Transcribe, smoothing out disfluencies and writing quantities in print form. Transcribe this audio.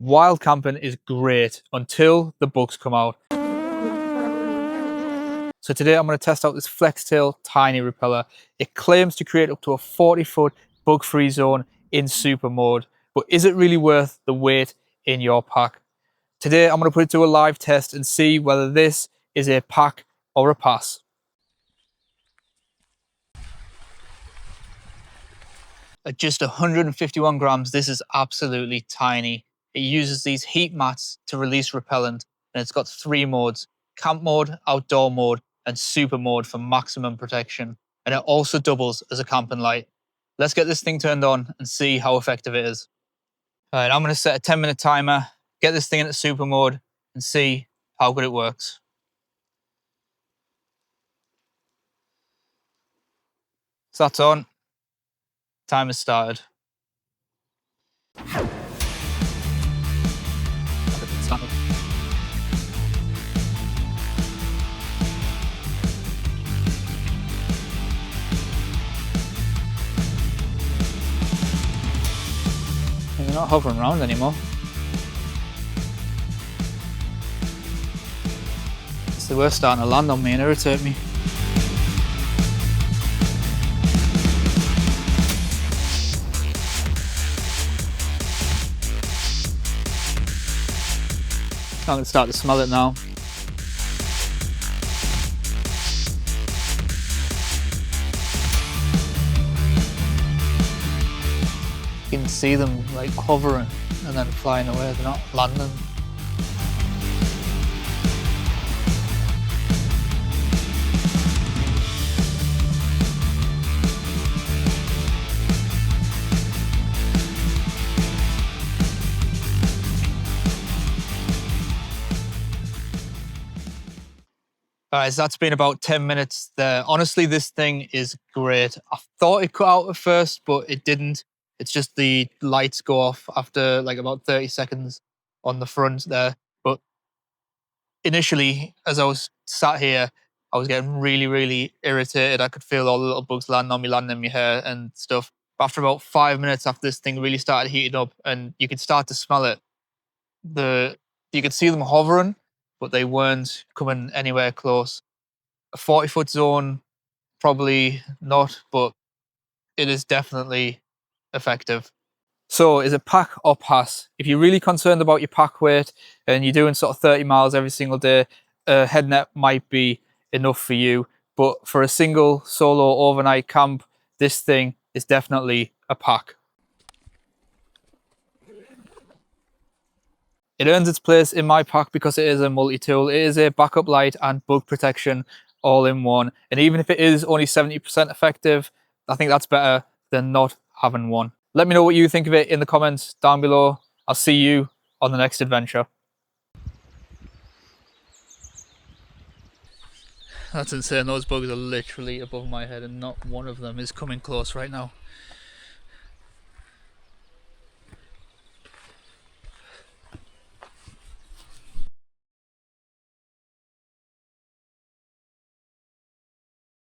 Wild camping is great until the bugs come out. So today I'm going to test out this Flextail Tiny Repeller. It claims to create up to a 40-foot bug-free zone in super mode, but is it really worth the weight in your pack? Today I'm going to put it to a live test and see whether this is a pack or a pass. At just 151 grams, this is absolutely tiny. It uses these heat mats to release repellent, and it's got 3 modes: camp mode, outdoor mode, and super mode for maximum protection. And it also doubles as a camping light. Let's get this thing turned on and see how effective it is. All right, I'm going to set a 10-minute timer, get this thing into super mode, and see how good it works. So that's on. Timer started. They're not hovering around anymore. They were starting to land on me and irritate me. I can start to smell it now. You can see them like hovering and then flying away, they're not landing. Alright, so that's been about 10 minutes there. Honestly, this thing is great. I thought it cut out at first, but it didn't. It's just the lights go off after like about 30 seconds on the front there. But initially, as I was sat here, I was getting really irritated. I could feel all the little bugs landing on me, landing in my hair and stuff. But after about 5 minutes after this thing really started heating up and you could start to smell it, you could see them hovering, but they weren't coming anywhere close. A 40-foot zone, probably not, but it is definitely effective. So is it pack or pass? If you're really concerned about your pack weight and you're doing sort of 30 miles every single day, a head net might be enough for you. But for a single solo overnight camp, this thing is definitely a pack. It earns its place in my pack because it is a multi-tool. It is a backup light and bug protection all in one. And even if it is only 70% effective, I think that's better than not having one. Let me know what you think of it in the comments down below. I'll see you on the next adventure. That's insane. Those bugs are literally above my head and not one of them is coming close right now.